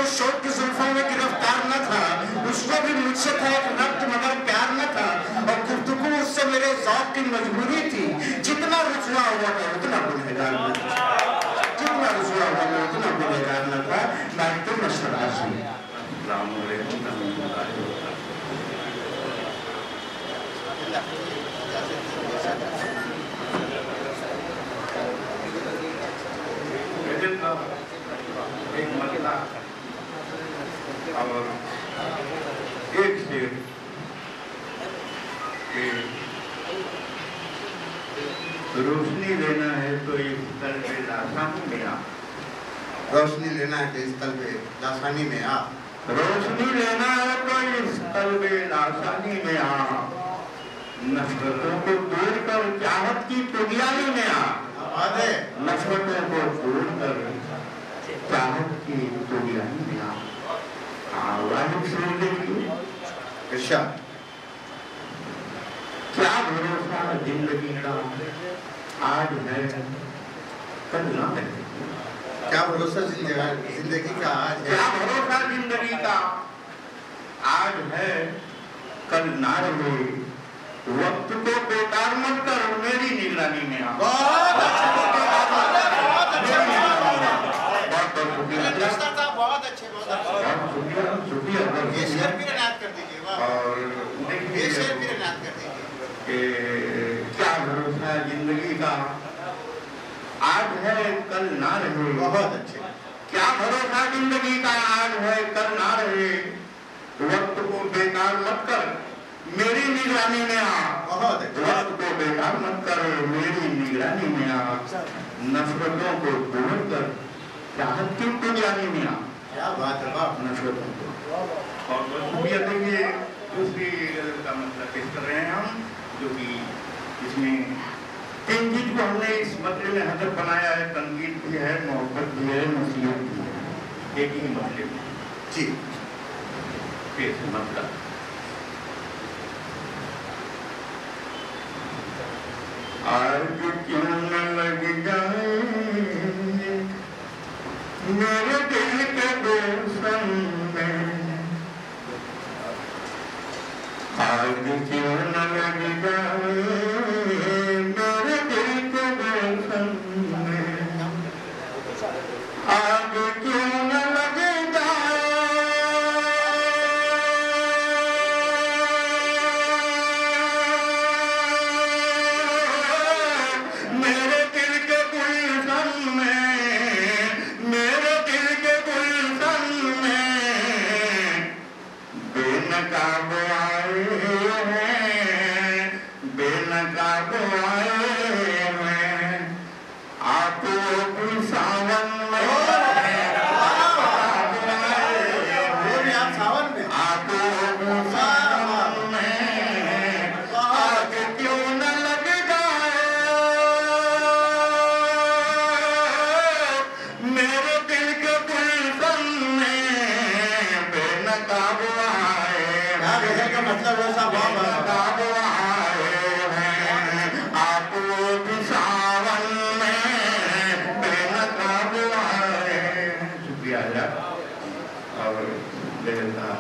शौक की जुल्फों में गिरफ्तार न था, उसको भी मुझसे था एक रब्त मगर प्यार न था, और गुफ्तगू उससे मेरे ज़ौक़ की मजबूरी थी। जितना रुसवा हुआ मैं उतना गुनहगार न था, जितना रुसवा हुआ मैं उतना गुनहगार न था। मैं तो मशराजी एक मतला और एक शेर रोशनी लेना है तो इस तल पे लासानी में आ। रोशनी लेना है तो इस तल पे लासानी में आ। रोशनी लेना है तो इस तल पे लासानी में आ। नफरतों को दूर कर चाहत की तुगयानी में आ। नफरतों को दूर कर चाहत की तुगयानी में आ। वाहिद सुन देखिए, क्या भरोसा जिंदगी का आज है कल ना है। क्या भरोसा जिंदगी का आज है। क्या भरोसा जिंदगी का आज है कल ना रहे। वक्त को बेकार मत कर मेरी निगरानी में आ। बहुत शुक्रिया। ये शेर भी रिनायत कर दीजिए। और ये शेर भी रिनायत कर दीजिए। क्या भरोसा जिंदगी का आज है कल ना रहे। बहुत अच्छे। क्या भरोसा जिंदगी का आज है कल ना रहे। वक्त को बेकार मत कर मेरी निगरानी में आ। बहुत अच्छे। वक्त को बेकार मत कर मेरी निगरानी में आ। नफरतों को दूर कर चाहत की तुगयानी में आ। क्या बात है बाप। नफरतों को और देखिए दूसरी गजल का मतलब पेश कर रहे हैं हम, जो कि इसमें तीन चीज को हमने इस मतलब में हदफ बनाया है। तंकीद भी है, मोहब्बत भी है, नसीहत भी है, एक ही मतलब में। जी पेश मतलब आज क्यों न लग जाए मेरे दिल के गुलशन में। आज क्यों न लग जाए मेरे दिल के गुलशन में। आज क्यों न लग जाए मेरे दिल के गुलशन में। मेरे दिल के गुलशन में बेनकाब आए हैं, बेनकाब आए हैं। आप भी सावन में सावन में आप सावन में आज क्यों न लग जाए मेरे दिल के गुलशन में बेनकाब आए हैं। का मतलब है साहब बेनकाब आए हैं। आप भी सावन में बेनकाब आए हैं। शुक्रिया और बेहतर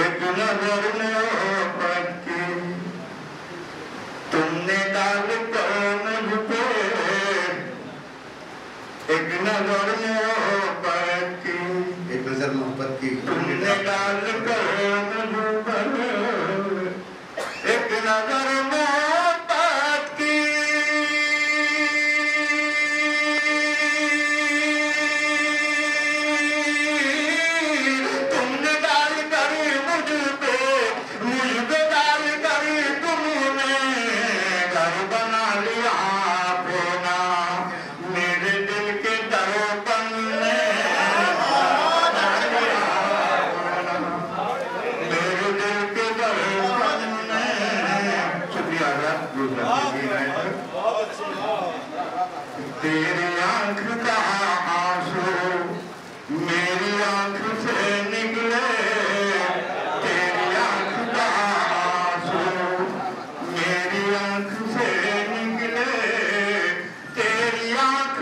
एक नजर मोहब्बत की तुमने डाल कर मुझ पे। एक नजर मोहब्बत की एक नजर मोहब्बत की तुमने डाल कर मुझ पर। एक नजर मोहब्बत की तुमने डाल कर मुझ पे। मुझ पे डाल कर तुमने घर बना लिया अपना। मेरे दिल के दर्पण में मेरे दिल के दर्पण में। शुक्रिया तेरी आंख का आंसू मेरी आंख से निकले। तेरी आंख का आंसू मेरी आंख से निकले। तेरी आंख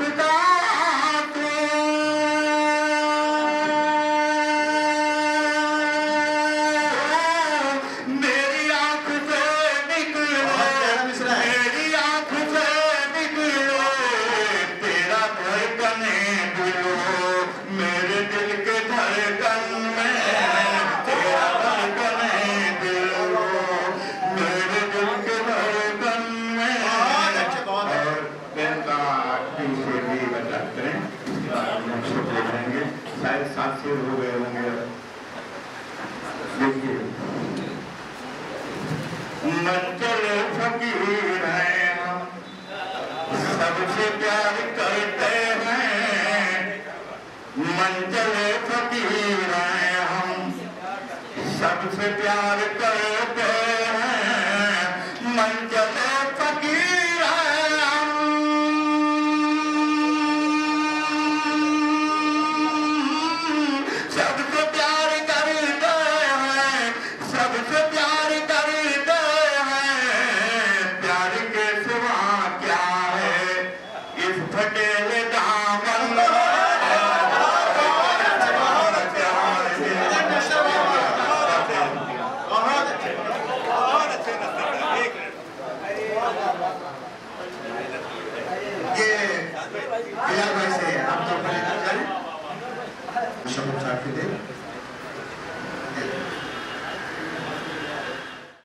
मुतासिर हो गए होंगे। देखिए, मन चले फकीर हैं, सबसे प्यार करते हैं। मन चले फकीर हैं, हम सबसे प्यार करते हैं। मन चले फकीर हैं, हम सबसे प्यार करते हैं। सबसे प्यार करते हैं। प्यार के सिवा क्या है इस फटेले दामन में? बिलाल भाई से आप तो पहले शब्द साथ दे